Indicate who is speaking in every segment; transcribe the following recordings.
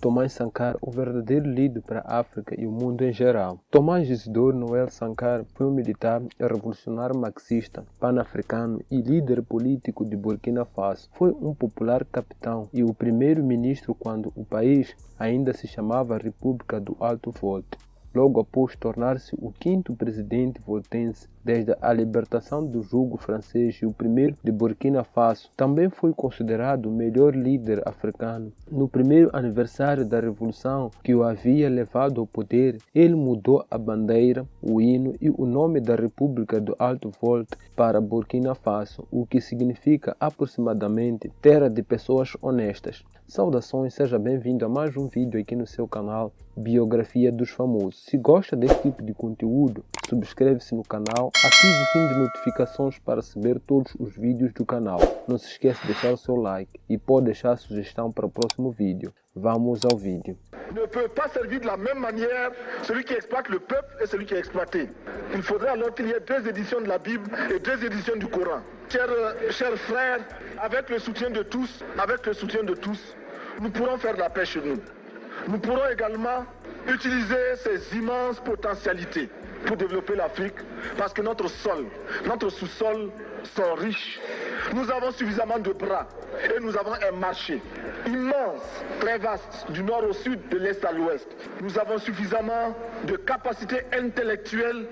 Speaker 1: Thomas Sankara, o verdadeiro líder para a África e o mundo em geral. Thomas Isidore Noel Sankara foi um militar revolucionário marxista, pan-africano e líder político de Burkina Faso. Foi um popular capitão e o primeiro-ministro quando o país ainda se chamava República do Alto Volta. Logo após tornar-se o quinto presidente voltense desde a libertação do jugo francês e o primeiro de Burkina Faso, também foi considerado o melhor líder africano. No primeiro aniversário da revolução que o havia levado ao poder, ele mudou a bandeira, o hino e o nome da República do Alto Volta para Burkina Faso, o que significa aproximadamente terra de pessoas honestas. Saudações, seja bem-vindo a mais um vídeo aqui no seu canal Biografia dos Famosos. Se gosta desse tipo de conteúdo, subscreve-se no canal, ative o sininho de notificações para receber todos os vídeos do canal. Não se esqueça de deixar o seu like e pode deixar a sugestão para o próximo vídeo. Vamos ao vídeo.
Speaker 2: Ne peut pas servir de la même manière celui qui exploite le peuple et celui qui est exploité. Il faudrait alors qu'il y ait deux éditions de la Bible et deux éditions du Coran. Chers frères, avec le soutien de tous, nous pourrons faire la paix chez nous. Nous pourrons également utiliser ces immenses potentialités pour développer l'Afrique parce que notre sous-sol sont riches. Nous avons suffisamment de bras et nous avons un marché immense, très vaste, du nord au sud, de l'est à l'ouest. Nous avons suffisamment de capacités intellectuelles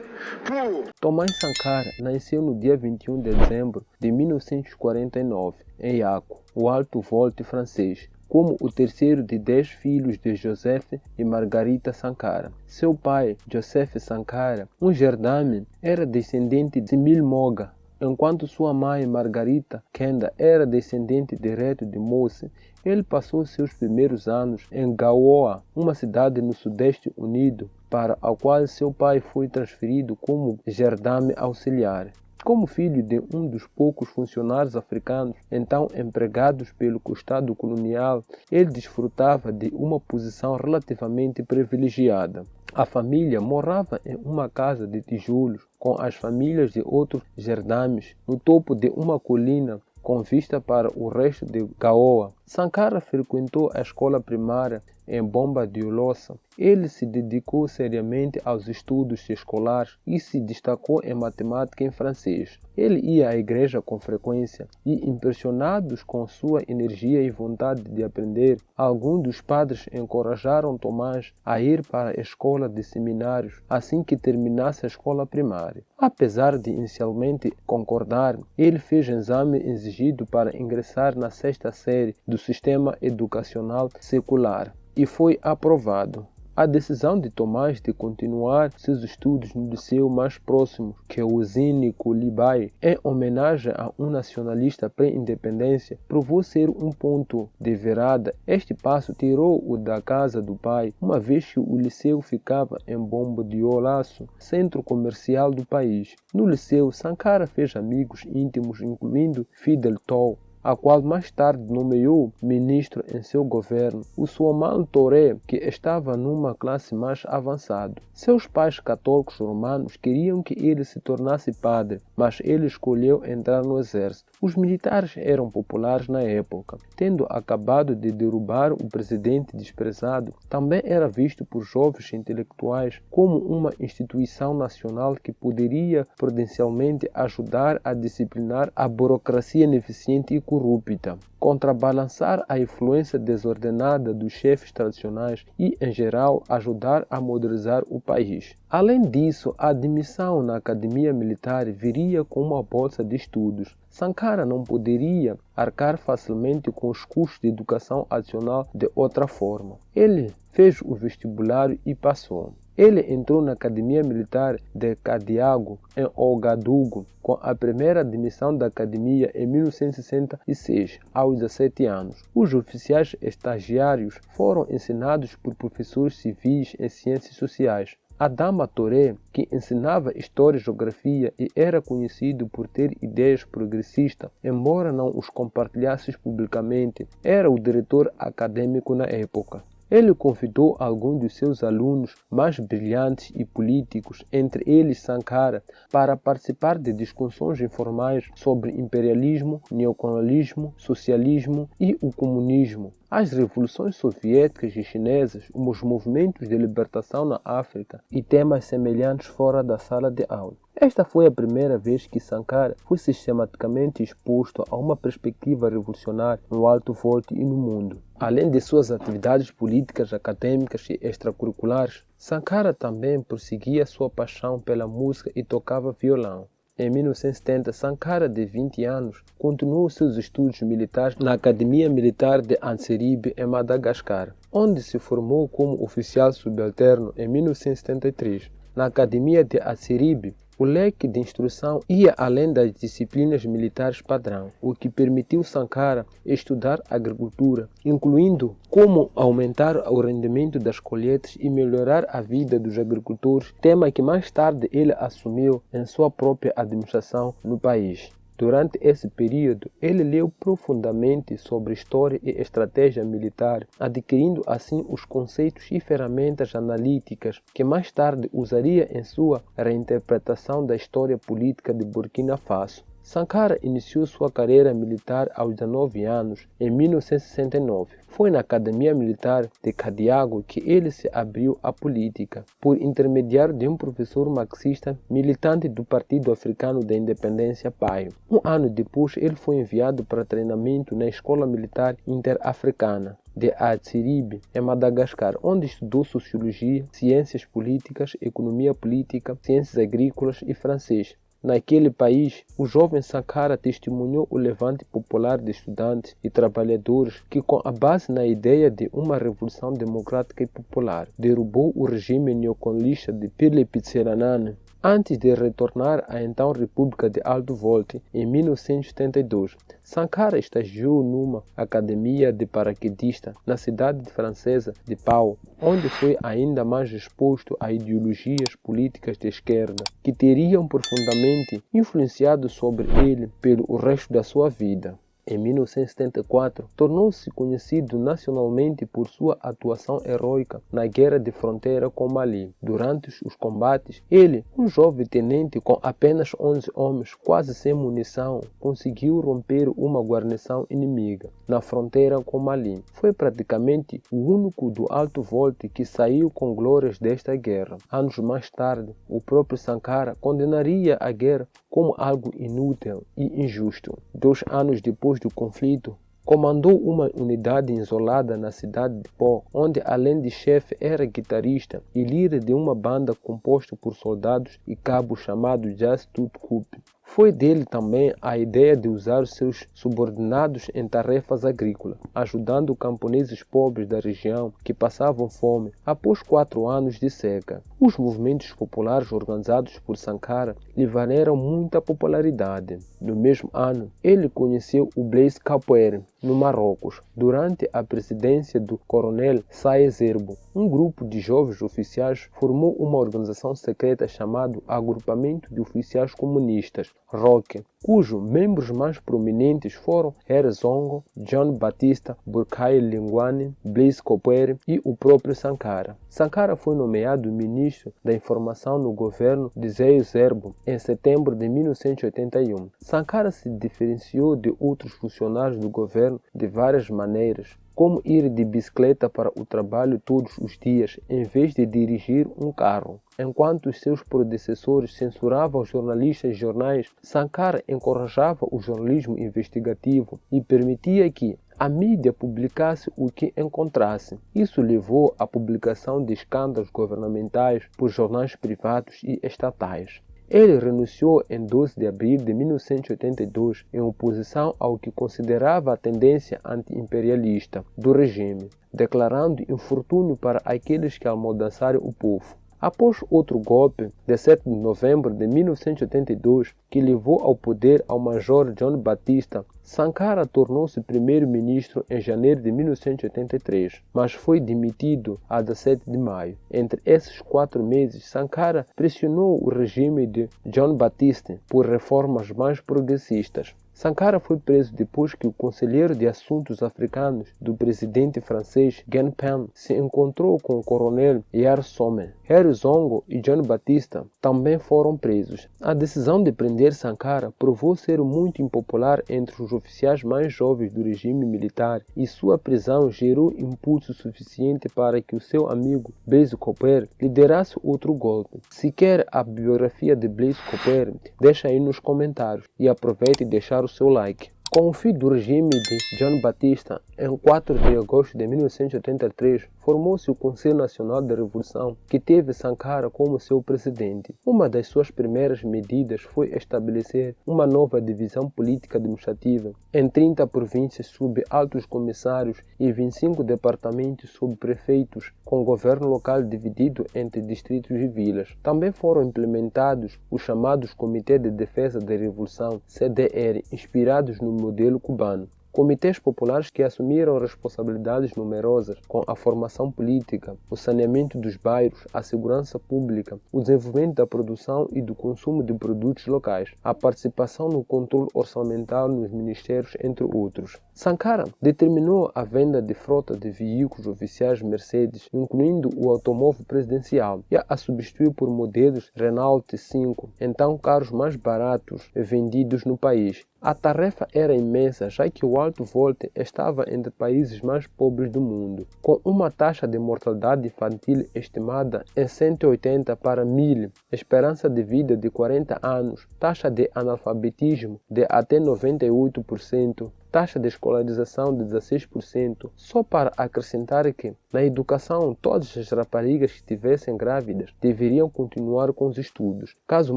Speaker 2: pour...
Speaker 1: Thomas Sankara nasceu no dia 21 de dezembro de 1949 em Yako, o Alto Volta francês, como o terceiro de 10 filhos de Joseph e Margarita Sankara. Seu pai, Joseph Sankara, um gendarme, era descendente de Emile Moga, enquanto sua mãe, Margarita Kenda, era descendente direto de Mose. Ele passou seus primeiros anos em Gaoa, uma cidade no Sudeste Unido, para a qual seu pai foi transferido como gendarme auxiliar. Como filho de um dos poucos funcionários africanos então empregados pelo Estado colonial, ele desfrutava de uma posição relativamente privilegiada. A família morava em uma casa de tijolos com as famílias de outros gendarmes no topo de uma colina com vista para o resto de Gaoa. Sankara frequentou a escola primária em Bomba Dioulasso. Ele se dedicou seriamente aos estudos escolares e se destacou em matemática e em francês. Ele ia à igreja com frequência e, impressionados com sua energia e vontade de aprender, alguns dos padres encorajaram Tomás a ir para a escola de seminários assim que terminasse a escola primária. Apesar de inicialmente concordar, ele fez exame exigido para ingressar na sexta série do sistema educacional secular e foi aprovado. A decisão de Tomás de continuar seus estudos no liceu mais próximo, que é o Zine Coulibaly, em homenagem a um nacionalista pré-independência, provou ser um ponto de virada. Este passo tirou-o da casa do pai, uma vez que o liceu ficava em Bomba Dioulasso, centro comercial do país. No liceu, Sankara fez amigos íntimos, incluindo Fidel Toul, a qual mais tarde nomeou ministro em seu governo, o Souman Touré, que estava numa classe mais avançada. Seus pais católicos romanos queriam que ele se tornasse padre, mas ele escolheu entrar no exército. Os militares eram populares na época. Tendo acabado de derrubar o presidente desprezado, também era visto por jovens intelectuais como uma instituição nacional que poderia prudencialmente ajudar a disciplinar a burocracia ineficiente e corrupta, contrabalançar a influência desordenada dos chefes tradicionais e, em geral, ajudar a modernizar o país. Além disso, a admissão na academia militar viria com uma bolsa de estudos. Sankara não poderia arcar facilmente com os custos de educação adicional de outra forma. Ele fez o vestibular e passou. Ele entrou na Academia Militar de Kadiago, em Ouagadougou, com a primeira admissão da academia em 1966, aos 17 anos. Os oficiais estagiários foram ensinados por professores civis em ciências sociais. Adama Touré, que ensinava história e geografia e era conhecido por ter ideias progressistas, embora não os compartilhasse publicamente, era o diretor acadêmico na época. Ele convidou alguns de seus alunos mais brilhantes e políticos, entre eles Sankara, para participar de discussões informais sobre imperialismo, neocolonialismo, socialismo e o comunismo. As revoluções soviéticas e chinesas, os movimentos de libertação na África e temas semelhantes fora da sala de aula. Esta foi a primeira vez que Sankara foi sistematicamente exposto a uma perspectiva revolucionária no Alto Volta e no mundo. Além de suas atividades políticas, acadêmicas e extracurriculares, Sankara também prosseguia sua paixão pela música e tocava violão. Em 1970, Sankara, de 20 anos, continuou seus estudos militares na Academia Militar de Anseribe, em Madagascar, onde se formou como oficial subalterno em 1973. Na Academia de Anseribe, o leque de instrução ia além das disciplinas militares padrão, o que permitiu Sankara estudar agricultura, incluindo como aumentar o rendimento das colheitas e melhorar a vida dos agricultores, tema que mais tarde ele assumiu em sua própria administração no país. Durante esse período, ele leu profundamente sobre história e estratégia militar, adquirindo assim os conceitos e ferramentas analíticas que mais tarde usaria em sua reinterpretação da história política de Burkina Faso. Sankara iniciou sua carreira militar aos 19 anos, em 1969. Foi na Academia Militar de Kadiago que ele se abriu à política, por intermediário de um professor marxista militante do Partido Africano da Independência PAIO. Um ano depois, ele foi enviado para treinamento na Escola Militar Interafricana de Anseribe, em Madagascar, onde estudou Sociologia, Ciências Políticas, Economia Política, Ciências Agrícolas e Francês. Naquele país, o jovem Sankara testemunhou o levante popular de estudantes e trabalhadores que, com a base na ideia de uma revolução democrática e popular, derrubou o regime neocolonialista de Pierre Pitseranane. Antes de retornar à então República de Alto Volta, em 1972, Sankara estagiou numa academia de paraquedistas na cidade francesa de Pau, onde foi ainda mais exposto a ideologias políticas de esquerda, que teriam profundamente influenciado sobre ele pelo resto da sua vida. Em 1974, tornou-se conhecido nacionalmente por sua atuação heroica na guerra de fronteira com Mali. Durante os combates, ele, um jovem tenente com apenas 11 homens, quase sem munição, conseguiu romper uma guarnição inimiga na fronteira com Mali. Foi praticamente o único do Alto Volta que saiu com glórias desta guerra. Anos mais tarde, o próprio Sankara condenaria a guerra como algo inútil e injusto. 2 anos depois do conflito, comandou uma unidade isolada na cidade de Pó, onde além de chefe era guitarrista e líder de uma banda composta por soldados e cabos chamado Jazz Tout Coup. Foi dele também a ideia de usar os seus subordinados em tarefas agrícolas, ajudando camponeses pobres da região que passavam fome após 4 anos de seca. Os movimentos populares organizados por Sankara lhe valeram muita popularidade. No mesmo ano, ele conheceu o Blaise Compaoré, no Marrocos, durante a presidência do coronel Saïd Zerbo. Um grupo de jovens oficiais formou uma organização secreta chamada Agrupamento de Oficiais Comunistas, ROC, cujos membros mais prominentes foram Herzongo, John Baptista Bourkhaya Lingwane, Blaise Compaoré e o próprio Sankara. Sankara foi nomeado ministro da Informação no governo de Saïd Zerbo em setembro de 1981. Sankara se diferenciou de outros funcionários do governo de várias maneiras, como ir de bicicleta para o trabalho todos os dias, em vez de dirigir um carro. Enquanto os seus predecessores censuravam jornalistas e jornais, Sankara encorajava o jornalismo investigativo e permitia que a mídia publicasse o que encontrasse. Isso levou à publicação de escândalos governamentais por jornais privados e estatais. Ele renunciou em 12 de abril de 1982 em oposição ao que considerava a tendência anti-imperialista do regime, declarando infortúnio para aqueles que amordaçaram o povo. Após outro golpe, de 7 de novembro de 1982, que levou ao poder ao major John Baptista, Sankara tornou-se primeiro-ministro em janeiro de 1983, mas foi demitido a 17 de maio. Entre esses 4 meses, Sankara pressionou o regime de John Baptista por reformas mais progressistas. Sankara foi preso depois que o conselheiro de assuntos africanos do presidente francês Gen Ping se encontrou com o coronel Yar Somme. Harry Zongo e John Batista também foram presos. A decisão de prender Sankara provou ser muito impopular entre os oficiais mais jovens do regime militar e sua prisão gerou impulso suficiente para que o seu amigo Blaise Compaoré liderasse outro golpe. Se quer a biografia de Blaise Compaoré, deixa aí nos comentários e aproveite e deixar o seu like. Com o fim do regime de John Batista, em 4 de agosto de 1983, formou-se o Conselho Nacional da Revolução, que teve Sankara como seu presidente. Uma das suas primeiras medidas foi estabelecer uma nova divisão política administrativa em 30 províncias sob altos comissários e 25 departamentos sob prefeitos, com governo local dividido entre distritos e vilas. Também foram implementados os chamados Comitê de Defesa da Revolução, CDR, inspirados no modelo cubano. Comitês populares que assumiram responsabilidades numerosas com a formação política, o saneamento dos bairros, a segurança pública, o desenvolvimento da produção e do consumo de produtos locais, a participação no controle orçamental nos ministérios, entre outros. Sankara determinou a venda de frota de veículos oficiais Mercedes, incluindo o automóvel presidencial, e a substituiu por modelos Renault 5, então carros mais baratos vendidos no país. A tarefa era imensa, já que o alto volte estava entre os países mais pobres do mundo, com uma taxa de mortalidade infantil estimada em 180 para 1000, esperança de vida de 40 anos, taxa de analfabetismo de até 98%, taxa de escolarização de 16%, só para acrescentar que, na educação, todas as raparigas que estivessem grávidas deveriam continuar com os estudos. Caso o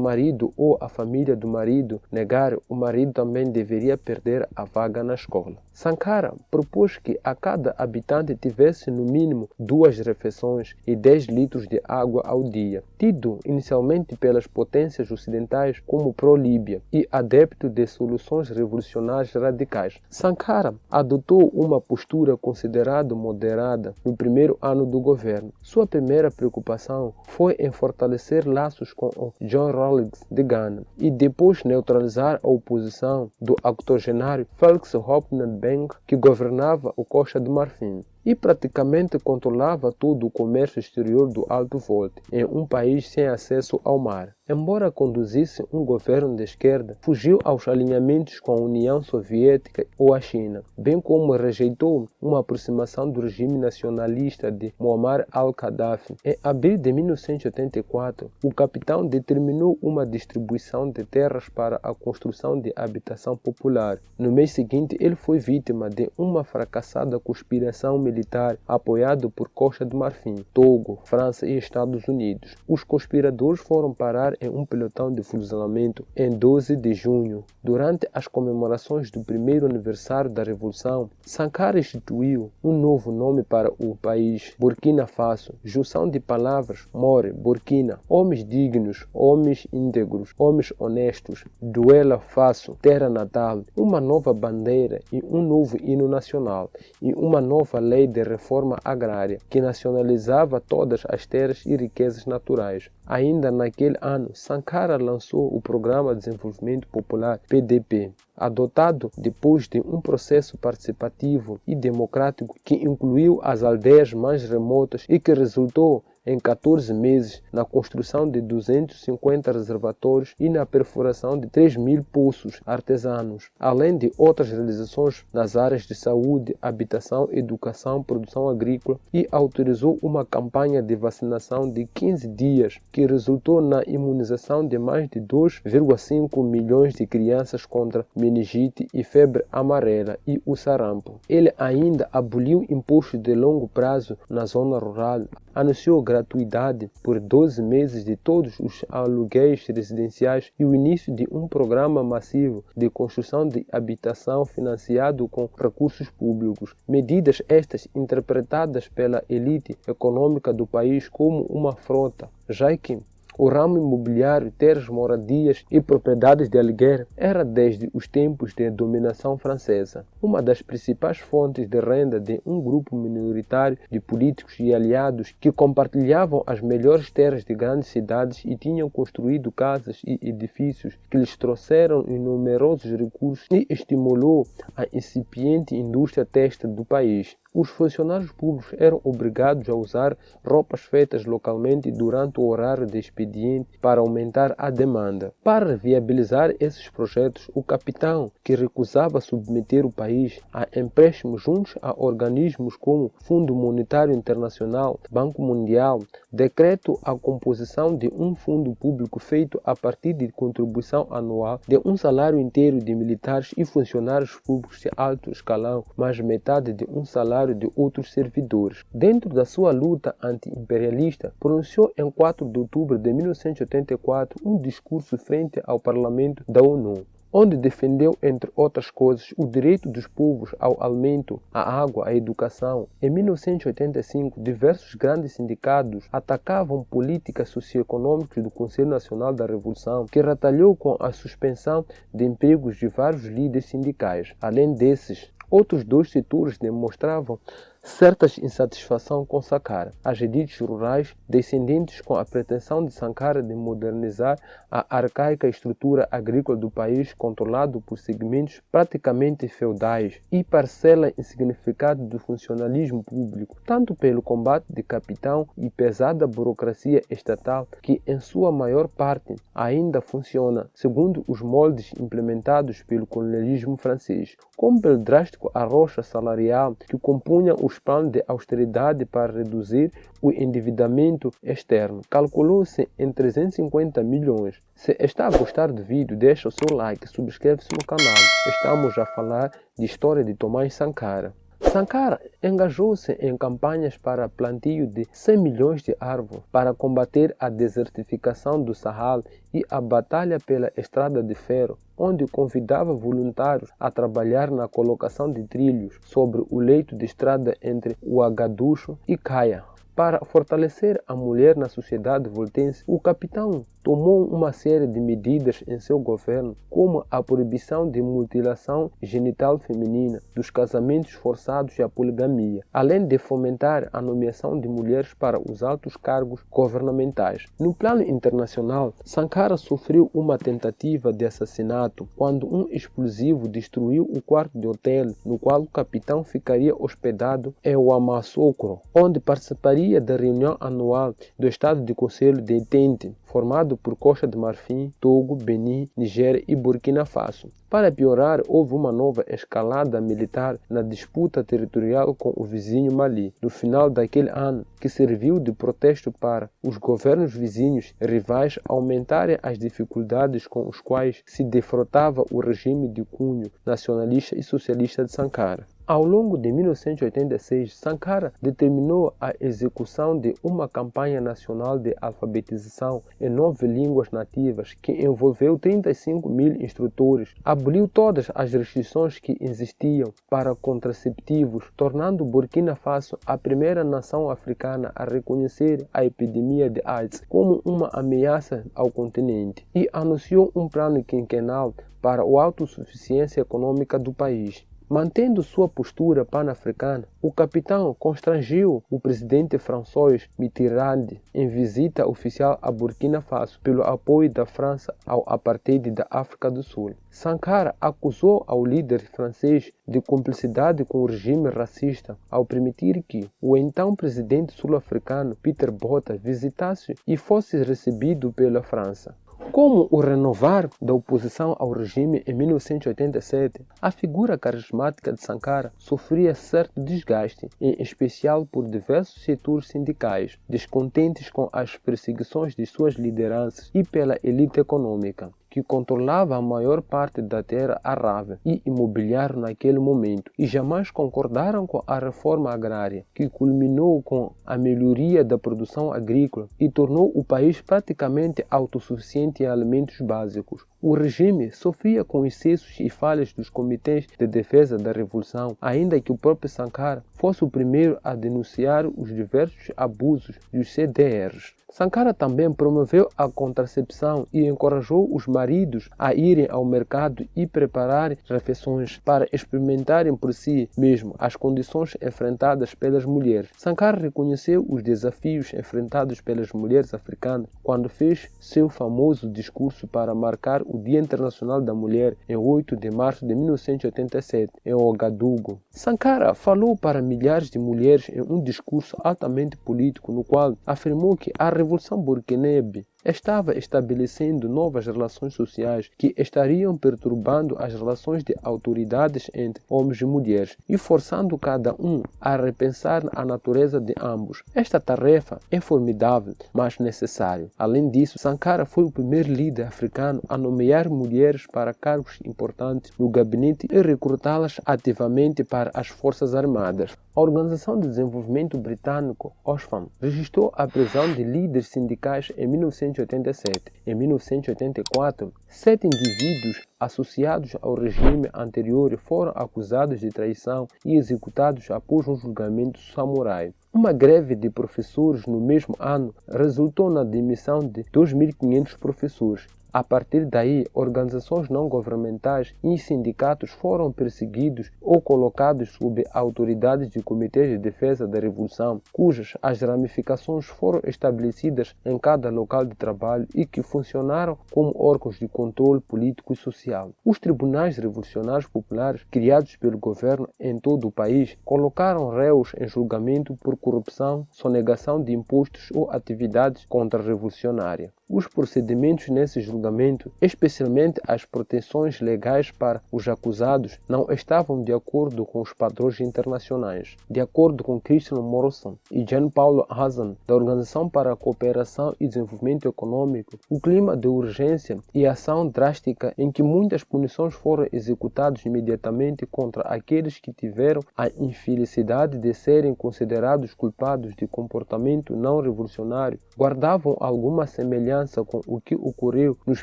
Speaker 1: marido ou a família do marido negar, o marido também deveria perder a vaga na escola. Sankara propôs que a cada habitante tivesse no mínimo 2 refeições e 10 litros de água ao dia, tido inicialmente pelas potências ocidentais como pró-Líbia e adepto de soluções revolucionárias radicais. Sankara adotou uma postura considerada moderada no primeiro ano do governo. Sua primeira preocupação foi em fortalecer laços com o John Rawlings de Gana e depois neutralizar a oposição do octogenário Félix Houphouët-Boigny, que governava o Costa do Marfim e praticamente controlava todo o comércio exterior do Alto Volte, em um país sem acesso ao mar. Embora conduzisse um governo de esquerda, fugiu aos alinhamentos com a União Soviética ou a China, bem como rejeitou uma aproximação do regime nacionalista de Muammar al-Gaddafi. Em abril de 1984, o capitão determinou uma distribuição de terras para a construção de habitação popular. No mês seguinte, ele foi vítima de uma fracassada conspiração militar apoiado por Costa do Marfim, Togo, França e Estados Unidos. Os conspiradores foram parar em um pelotão de fuzilamento em 12 de junho. Durante as comemorações do primeiro aniversário da Revolução, Sankara instituiu um novo nome para o país, Burkina Faso, junção de palavras More, Burkina, homens dignos, homens íntegros, homens honestos, Duela Faso, terra natal, uma nova bandeira e um novo hino nacional, e uma nova lei de reforma agrária, que nacionalizava todas as terras e riquezas naturais. Ainda naquele ano, Sankara lançou o Programa de Desenvolvimento Popular, PDP, adotado depois de um processo participativo e democrático que incluiu as aldeias mais remotas e que resultou em 14 meses na construção de 250 reservatórios e na perfuração de 3.000 poços artesanos, além de outras realizações nas áreas de saúde, habitação, educação, produção agrícola, e autorizou uma campanha de vacinação de 15 dias que resultou na imunização de mais de 2,5 milhões de crianças contra meningite e febre amarela e o sarampo. Ele ainda aboliu impostos de longo prazo na zona rural, anunciou gratuidade por 12 meses de todos os aluguéis residenciais e o início de um programa massivo de construção de habitação financiado com recursos públicos. Medidas estas interpretadas pela elite econômica do país como uma afronta, já que O ramo imobiliário, terras, moradias e propriedades de aluguer era desde os tempos de dominação francesa uma das principais fontes de renda de um grupo minoritário de políticos e aliados que compartilhavam as melhores terras de grandes cidades e tinham construído casas e edifícios que lhes trouxeram numerosos recursos e estimulou a incipiente indústria têxtil do país. Os funcionários públicos eram obrigados a usar roupas feitas localmente durante o horário de expediente para aumentar a demanda. Para viabilizar esses projetos, o capitão, que recusava submeter o país a empréstimos juntos a organismos como Fundo Monetário Internacional, Banco Mundial, decretou a composição de um fundo público feito a partir de contribuição anual de um salário inteiro de militares e funcionários públicos de alto escalão, mais metade de um salário de outros servidores. Dentro da sua luta anti-imperialista, pronunciou em 4 de outubro de 1984 um discurso frente ao Parlamento da ONU, onde defendeu, entre outras coisas, o direito dos povos ao alimento, à água, à educação. Em 1985, diversos grandes sindicatos atacavam políticas socioeconômicas do Conselho Nacional da Revolução, que retalhou com a suspensão de empregos de vários líderes sindicais. Além desses, outros 2 setores demonstravam certa insatisfação com Sankara. As elites rurais, descendentes com a pretensão de Sankara de modernizar a arcaica estrutura agrícola do país, controlado por segmentos praticamente feudais, e parcela insignificante do funcionalismo público, tanto pelo combate de capitão e pesada burocracia estatal, que em sua maior parte ainda funciona segundo os moldes implementados pelo colonialismo francês, como pelo drástico arrocho salarial que compunha os planos de austeridade para reduzir o endividamento externo. Calculou-se em 350 milhões. Se está a gostar do vídeo, deixa o seu like e subscreve-se no canal. Estamos a falar de história de Thomas Sankara. Sankara engajou-se em campanhas para plantio de 100 milhões de árvores para combater a desertificação do Sahel e a batalha pela estrada de ferro, onde convidava voluntários a trabalhar na colocação de trilhos sobre o leito de estrada entre Ouagadougou e Kaya. Para fortalecer a mulher na sociedade voltense, o capitão tomou uma série de medidas em seu governo, como a proibição de mutilação genital feminina, dos casamentos forçados e a poligamia, além de fomentar a nomeação de mulheres para os altos cargos governamentais. No plano internacional, Sankara sofreu uma tentativa de assassinato quando um explosivo destruiu o quarto de hotel no qual o capitão ficaria hospedado em Yamoussoukro, onde participaria da reunião anual do Estado de Conselho de Entente, formado por Costa de Marfim, Togo, Benin, Nigéria e Burkina Faso. Para piorar, houve uma nova escalada militar na disputa territorial com o vizinho Mali, no final daquele ano, que serviu de protesto para os governos vizinhos rivais aumentarem as dificuldades com os quais se defrontava o regime de cunho nacionalista e socialista de Sankara. Ao longo de 1986, Sankara determinou a execução de uma campanha nacional de alfabetização em 9 línguas nativas que envolveu 35 mil instrutores, aboliu todas as restrições que existiam para contraceptivos, tornando Burkina Faso a primeira nação africana a reconhecer a epidemia de AIDS como uma ameaça ao continente, e anunciou um plano quinquenal para a autossuficiência econômica do país. Mantendo sua postura pan-africana, o capitão constrangiu o presidente François Mitterrand em visita oficial a Burkina Faso pelo apoio da França ao apartheid da África do Sul. Sankara acusou ao líder francês de cumplicidade com o regime racista ao permitir que o então presidente sul-africano Peter Botha visitasse e fosse recebido pela França. Como o renovar da oposição ao regime em 1987, a figura carismática de Sankara sofria certo desgaste, em especial por diversos setores sindicais, descontentes com as perseguições de suas lideranças e pela elite econômica, que controlava a maior parte da terra arável e imobiliária naquele momento, e jamais concordaram com a reforma agrária, que culminou com a melhoria da produção agrícola e tornou o país praticamente autossuficiente em alimentos básicos. O regime sofria com excessos e falhas dos comitês de defesa da revolução, ainda que o próprio Sankara fosse o primeiro a denunciar os diversos abusos dos CDRs. Sankara também promoveu a contracepção e encorajou os maridos a irem ao mercado e prepararem refeições para experimentarem por si mesmos as condições enfrentadas pelas mulheres. Sankara reconheceu os desafios enfrentados pelas mulheres africanas quando fez seu famoso discurso para marcar o Dia Internacional da Mulher em 8 de março de 1987, em Ouagadougou. Sankara falou para milhares de mulheres em um discurso altamente político no qual afirmou que a Revolução Burkinabé estava estabelecendo novas relações sociais que estariam perturbando as relações de autoridades entre homens e mulheres e forçando cada um a repensar a natureza de ambos. Esta tarefa é formidável, mas necessária. Além disso, Sankara foi o primeiro líder africano a nomear mulheres para cargos importantes no gabinete e recrutá-las ativamente para as Forças Armadas. A Organização de Desenvolvimento Britânico, Oxfam, registrou a prisão de líderes sindicais em 1987. Em 1984, 7 indivíduos associados ao regime anterior foram acusados de traição e executados após um julgamento samurai. Uma greve de professores no mesmo ano resultou na demissão de 2.500 professores. A partir daí, organizações não governamentais e sindicatos foram perseguidos ou colocados sob a autoridade de comitês de defesa da revolução, cujas as ramificações foram estabelecidas em cada local de trabalho e que funcionaram como órgãos de controle político e social. Os tribunais revolucionários populares, criados pelo governo em todo o país, colocaram réus em julgamento por corrupção, sonegação de impostos ou atividades contra-revolucionárias. Os procedimentos nesse julgamento, especialmente as proteções legais para os acusados, não estavam de acordo com os padrões internacionais. De acordo com Christian Morrison e Jean Paul Hazan, da Organização para a Cooperação e Desenvolvimento Econômico, o clima de urgência e ação drástica em que muitas punições foram executadas imediatamente contra aqueles que tiveram a infelicidade de serem considerados culpados de comportamento não revolucionário, guardavam alguma semelhança com o que ocorreu nos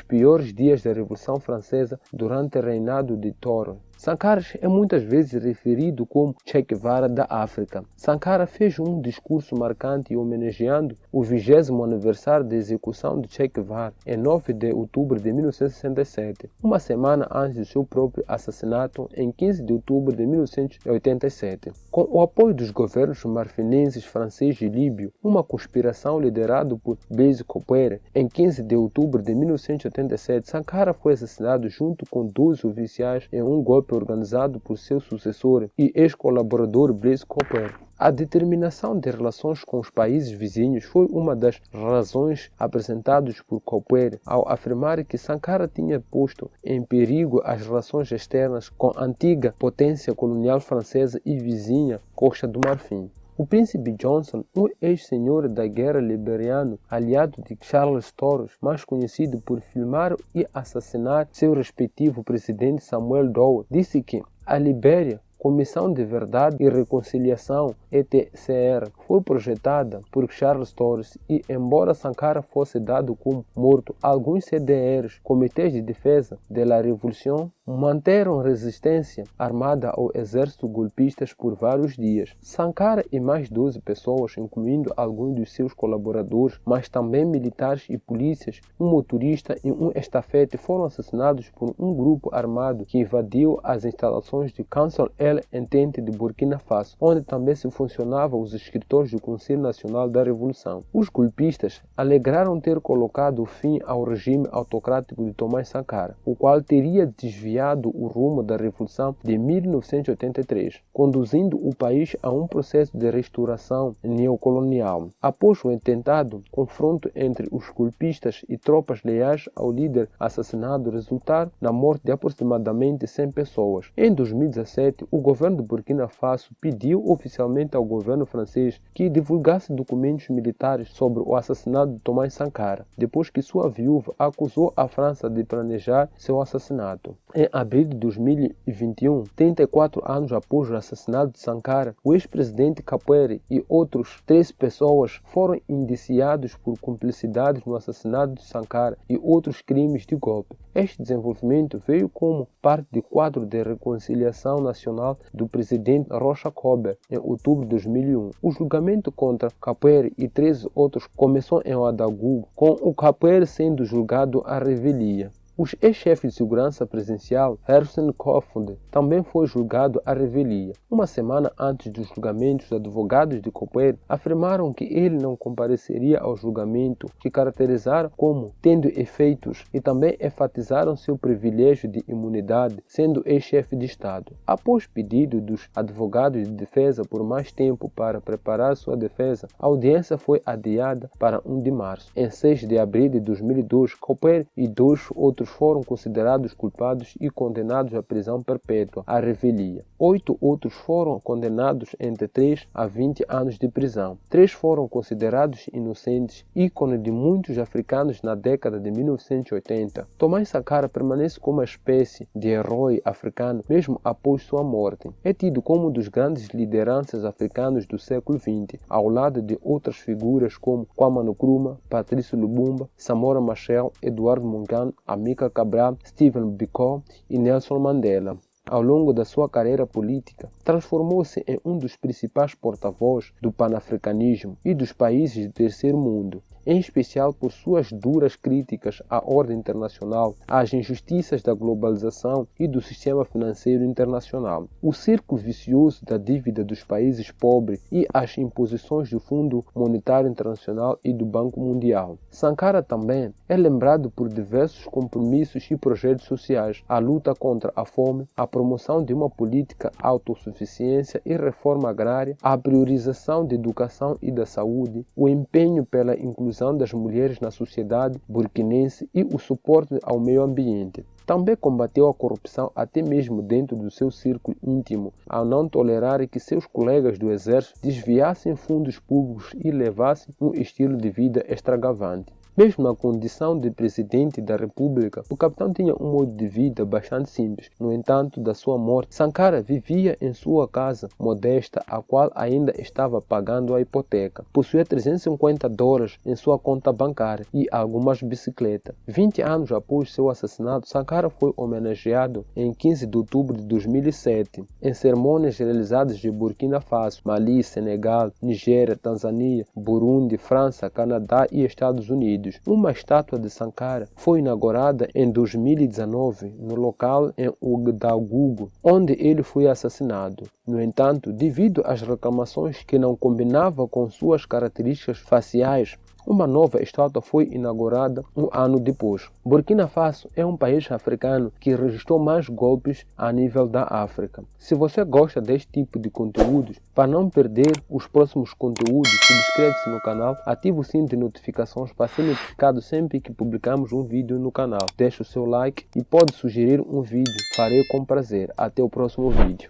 Speaker 1: piores dias da Revolução Francesa durante o reinado de Toro. Sankara é muitas vezes referido como Che Guevara da África. Sankara fez um discurso marcante homenageando o 20º aniversário da execução de Che Guevara em 9 de outubro de 1967, uma semana antes de seu próprio assassinato em 15 de outubro de 1987. Com o apoio dos governos marfinenses, francês e líbio, uma conspiração liderada por Blaise Compaoré, em 15 de outubro de 1987, Sankara foi assassinado junto com 12 oficiais em um golpe organizado por seu sucessor e ex-colaborador Blaise Compaoré. A determinação de relações com os países vizinhos foi uma das razões apresentadas por Compaoré ao afirmar que Sankara tinha posto em perigo as relações externas com a antiga potência colonial francesa e vizinha Costa do Marfim. O príncipe Johnson, um ex-senhor da guerra liberiano, aliado de Charles Torres, mais conhecido por filmar e assassinar seu respectivo presidente Samuel Doe, disse que a Libéria, Comissão de Verdade e Reconciliação, ETCR, foi projetada por Charles Torres e, embora Sankara fosse dado como morto, alguns CDRs, Comitês de Defesa da Revolução, manteram resistência armada ao exército golpistas por vários dias. Sankara e mais 12 pessoas, incluindo alguns de seus colaboradores, mas também militares e polícias, um motorista e um estafete, foram assassinados por um grupo armado que invadiu as instalações de Council El Entente de Burkina Faso, onde também se funcionavam os escritores do Conselho Nacional da Revolução. Os golpistas alegaram ter colocado fim ao regime autocrático de Thomas Sankara, o qual teria desviado o rumo da Revolução de 1983, conduzindo o país a um processo de restauração neocolonial. Após o intentado confronto entre os golpistas e tropas leais ao líder assassinado resultaram na morte de aproximadamente 100 pessoas. Em 2017, o o governo de Burkina Faso pediu oficialmente ao governo francês que divulgasse documentos militares sobre o assassinato de Thomas Sankara, depois que sua viúva acusou a França de planejar seu assassinato. Em abril de 2021, 34 anos após o assassinato de Sankara, o ex-presidente Kaboré e outros 13 pessoas foram indiciados por cumplicidade no assassinato de Sankara e outros crimes de golpe. Este desenvolvimento veio como parte do quadro de reconciliação nacional do presidente Roch Kabore em outubro de 2001. O julgamento contra Kaboré e 13 outros começou em Ouagadougou, com o Kaboré sendo julgado à revelia. Os ex-chefes de segurança presidencial, Harrison Kofoed, também foi julgado à revelia. Uma semana antes dos julgamentos, os advogados de Kaboré afirmaram que ele não compareceria ao julgamento, que caracterizaram como tendo efeitos, e também enfatizaram seu privilégio de imunidade, sendo ex-chefe de Estado. Após pedido dos advogados de defesa por mais tempo para preparar sua defesa, a audiência foi adiada para 1 de março. Em 6 de abril de 2002, Kaboré e 2 outros foram considerados culpados e condenados à prisão perpétua à revelia. 8 outros foram condenados entre 3 a 20 anos de prisão. 3 foram considerados inocentes, ícone de muitos africanos na década de 1980. Thomas Sankara permanece como uma espécie de herói africano mesmo após sua morte. É tido como um dos grandes lideranças africanos do século XX, ao lado de outras figuras como Kwame Nkrumah, Patrice Lumumba, Samora Machel, Edouard Mungane, Amilcar Cabral, Stephen Biko e Nelson Mandela. Ao longo da sua carreira política, transformou-se em um dos principais porta-vozes do panafricanismo e dos países do terceiro mundo, em especial por suas duras críticas à ordem internacional, às injustiças da globalização e do sistema financeiro internacional, o círculo vicioso da dívida dos países pobres e as imposições do Fundo Monetário Internacional e do Banco Mundial. Sankara também é lembrado por diversos compromissos e projetos sociais, a luta contra a fome, a promoção de uma política de autossuficiência e reforma agrária, a priorização da educação e da saúde, o empenho pela inclusão das mulheres na sociedade burkinense e o suporte ao meio ambiente. Também combateu a corrupção até mesmo dentro do seu círculo íntimo, ao não tolerar que seus colegas do exército desviassem fundos públicos e levassem um estilo de vida extravagante. Mesmo na condição de presidente da República, o capitão tinha um modo de vida bastante simples. No entanto, da sua morte, Sankara vivia em sua casa modesta, a qual ainda estava pagando a hipoteca. Possuía $350 em sua conta bancária e algumas bicicletas. 20 anos após seu assassinato, Sankara foi homenageado em 15 de outubro de 2007, em cerimônias realizadas em Burkina Faso, Mali, Senegal, Nigéria, Tanzânia, Burundi, França, Canadá e Estados Unidos. Uma estátua de Sankara foi inaugurada em 2019 no local em Ouagadougou, onde ele foi assassinado. No entanto, devido às reclamações que não combinava com suas características faciais, uma nova estátua foi inaugurada um ano depois. Burkina Faso é um país africano que registrou mais golpes a nível da África. Se você gosta deste tipo de conteúdos, para não perder os próximos conteúdos, subscreve-se no canal, ative o sino de notificações para ser notificado sempre que publicamos um vídeo no canal. Deixe o seu like e pode sugerir um vídeo, farei com prazer. Até o próximo vídeo.